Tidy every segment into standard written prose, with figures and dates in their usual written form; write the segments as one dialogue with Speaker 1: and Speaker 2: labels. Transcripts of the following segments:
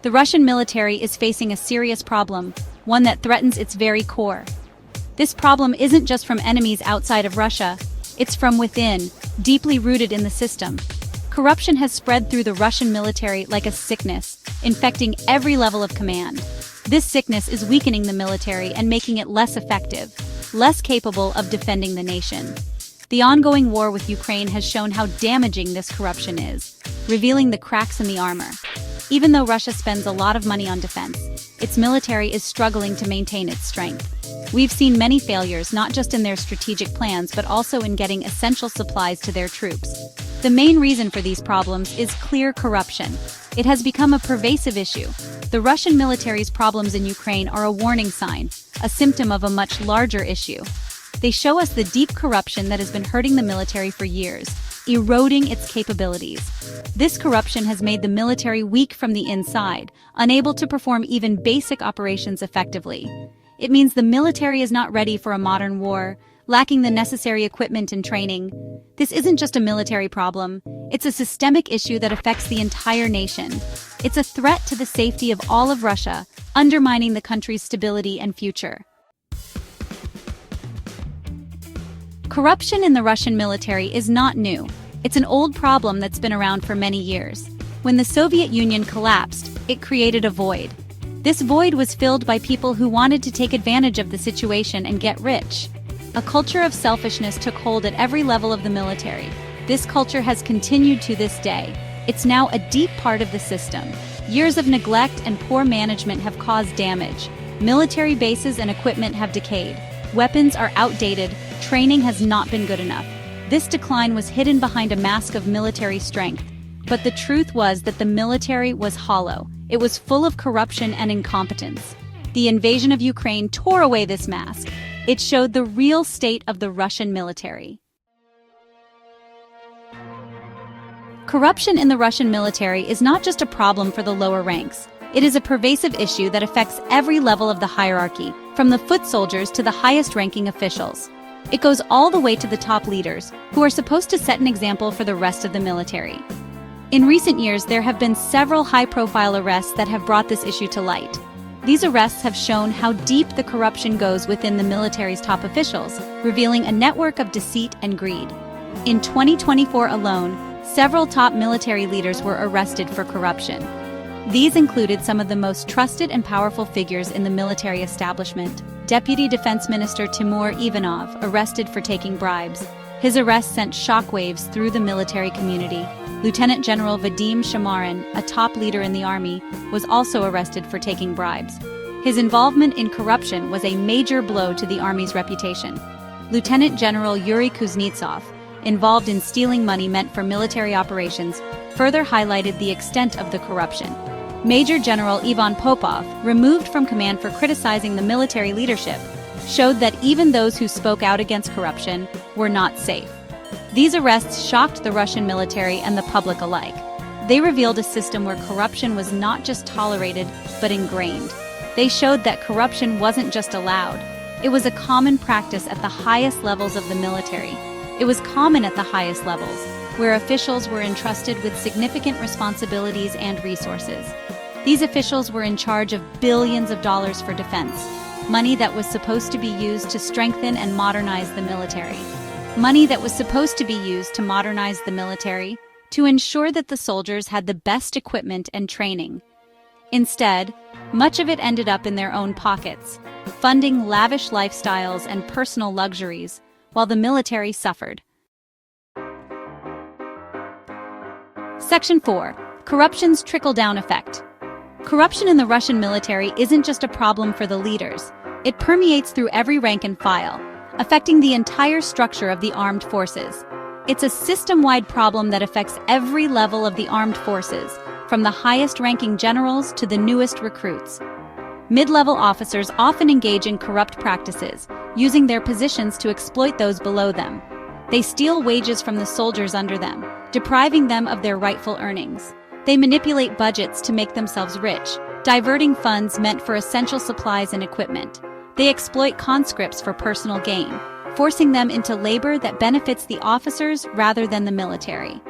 Speaker 1: The Russian military is facing a serious problem, one that threatens its very core. This problem isn't just from enemies outside of Russia, it's from within, deeply rooted in the system. Corruption has spread through the Russian military like a sickness, infecting every level of command. This sickness is weakening the military and making it less effective, less capable of defending the nation. The ongoing war with Ukraine has shown how damaging this corruption is, revealing the cracks in the armor. Even though Russia spends a lot of money on defense, its military is struggling to maintain its strength. We've seen many failures not just in their strategic plans but also in getting essential supplies to their troops. The main reason for these problems is clear corruption. It has become a pervasive issue. The Russian military's problems in Ukraine are a warning sign, a symptom of a much larger issue. They show us the deep corruption that has been hurting the military for years, eroding its capabilities. This corruption has made the military weak from the inside, unable to perform even basic operations effectively. It means the military is not ready for a modern war, lacking the necessary equipment and training. This isn't just a military problem, it's a systemic issue that affects the entire nation. It's a threat to the safety of all of Russia, undermining the country's stability and future. Corruption in the Russian military is not new. It's an old problem that's been around for many years. When the Soviet Union collapsed, it created a void. This void was filled by people who wanted to take advantage of the situation and get rich. A culture of selfishness took hold at every level of the military. This culture has continued to this day. It's now a deep part of the system. Years of neglect and poor management have caused damage. Military bases and equipment have decayed. Weapons are outdated, training has not been good enough. This decline was hidden behind a mask of military strength. But the truth was that the military was hollow. It was full of corruption and incompetence. The invasion of Ukraine tore away this mask. It showed the real state of the Russian military. Corruption in the Russian military is not just a problem for the lower ranks. It is a pervasive issue that affects every level of the hierarchy, from the foot soldiers to the highest-ranking officials. It goes all the way to the top leaders, who are supposed to set an example for the rest of the military. In recent years, there have been several high-profile arrests that have brought this issue to light. These arrests have shown how deep the corruption goes within the military's top officials, revealing a network of deceit and greed. In 2024 alone, several top military leaders were arrested for corruption. These included some of the most trusted and powerful figures in the military establishment. Deputy Defense Minister Timur Ivanov, arrested for taking bribes. His arrest sent shockwaves through the military community. Lieutenant General Vadim Shamarin, a top leader in the army, was also arrested for taking bribes. His involvement in corruption was a major blow to the army's reputation. Lieutenant General Yuri Kuznetsov, involved in stealing money meant for military operations, further highlighted the extent of the corruption. Major General Ivan Popov, removed from command for criticizing the military leadership, showed that even those who spoke out against corruption were not safe. These arrests shocked the Russian military and the public alike. They revealed a system where corruption was not just tolerated, but ingrained. They showed that corruption wasn't just allowed. It was a common practice at the highest levels of the military. It was common at the highest levels, where officials were entrusted with significant responsibilities and resources. These officials were in charge of billions of dollars for defense, money that was supposed to be used to strengthen and modernize the military. Money that was supposed to be used to modernize the military, to ensure that the soldiers had the best equipment and training. Instead, much of it ended up in their own pockets, funding lavish lifestyles and personal luxuries, while the military suffered. Section 4. Corruption's trickle-down effect. Corruption in the Russian military isn't just a problem for the leaders. It permeates through every rank and file, affecting the entire structure of the armed forces. It's a system-wide problem that affects every level of the armed forces, from the highest-ranking generals to the newest recruits. Mid-level officers often engage in corrupt practices, using their positions to exploit those below them. They steal wages from the soldiers under them, depriving them of their rightful earnings. They manipulate budgets to make themselves rich, diverting funds meant for essential supplies and equipment. They exploit conscripts for personal gain, forcing them into labor that benefits the officers rather than the military.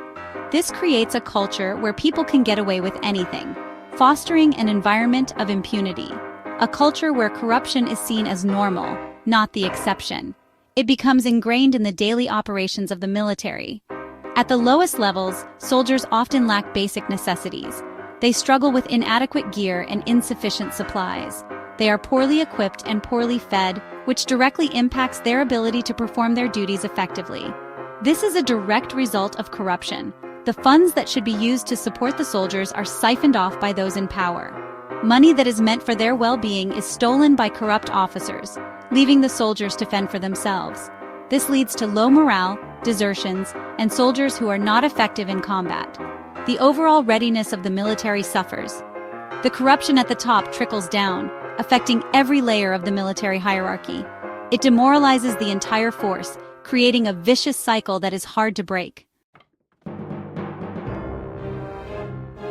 Speaker 1: This creates a culture where people can get away with anything, fostering an environment of impunity, a culture where corruption is seen as normal, not the exception. It becomes ingrained in the daily operations of the military. At the lowest levels, soldiers often lack basic necessities. They struggle with inadequate gear and insufficient supplies. They are poorly equipped and poorly fed, which directly impacts their ability to perform their duties effectively. This is a direct result of corruption. The funds that should be used to support the soldiers are siphoned off by those in power. Money that is meant for their well-being is stolen by corrupt officers, leaving the soldiers to fend for themselves. This leads to low morale, desertions, and soldiers who are not effective in combat. The overall readiness of the military suffers. The corruption at the top trickles down, affecting every layer of the military hierarchy. It demoralizes the entire force, creating a vicious cycle that is hard to break.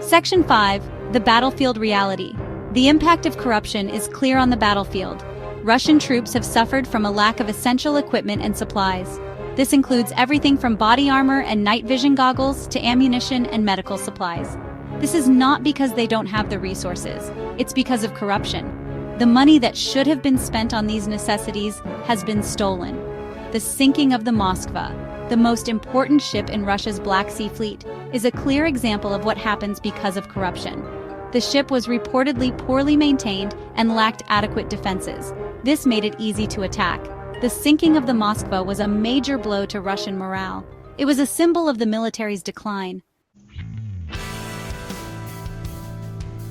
Speaker 1: Section 5. The Battlefield Reality. The impact of corruption is clear on the battlefield. Russian troops have suffered from a lack of essential equipment and supplies. This includes everything from body armor and night vision goggles to ammunition and medical supplies. This is not because they don't have the resources. It's because of corruption. The money that should have been spent on these necessities has been stolen. The sinking of the Moskva, the most important ship in Russia's Black Sea Fleet, is a clear example of what happens because of corruption. The ship was reportedly poorly maintained and lacked adequate defenses. This made it easy to attack. The sinking of the Moskva was a major blow to Russian morale. It was a symbol of the military's decline.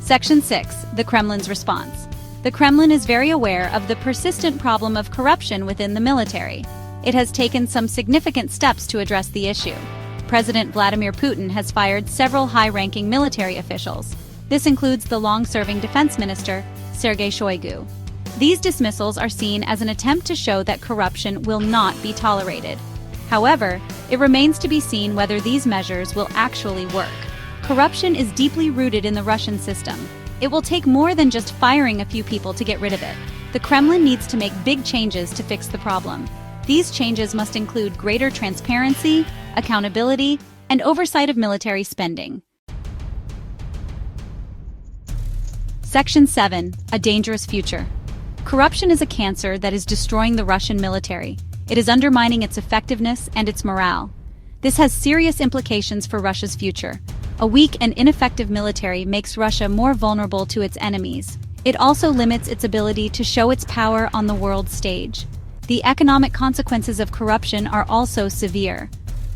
Speaker 1: Section 6. The Kremlin's response. The Kremlin is very aware of the persistent problem of corruption within the military. It has taken some significant steps to address the issue. President Vladimir Putin has fired several high-ranking military officials. This includes the long-serving defense minister, Sergei Shoigu. These dismissals are seen as an attempt to show that corruption will not be tolerated. However, it remains to be seen whether these measures will actually work. Corruption is deeply rooted in the Russian system. It will take more than just firing a few people to get rid of it. The Kremlin needs to make big changes to fix the problem. These changes must include greater transparency, accountability, and oversight of military spending. Section 7. A Dangerous Future. Corruption is a cancer that is destroying the Russian military. It is undermining its effectiveness and its morale. This has serious implications for Russia's future. A weak and ineffective military makes Russia more vulnerable to its enemies. It also limits its ability to show its power on the world stage. The economic consequences of corruption are also severe.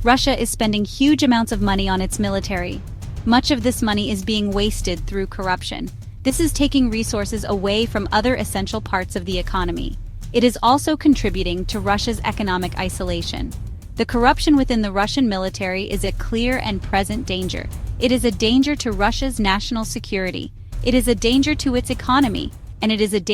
Speaker 1: Russia is spending huge amounts of money on its military. Much of this money is being wasted through corruption. This is taking resources away from other essential parts of the economy. It is also contributing to Russia's economic isolation. The corruption within the Russian military is a clear and present danger. It is a danger to Russia's national security. It is a danger to its economy, and it is a danger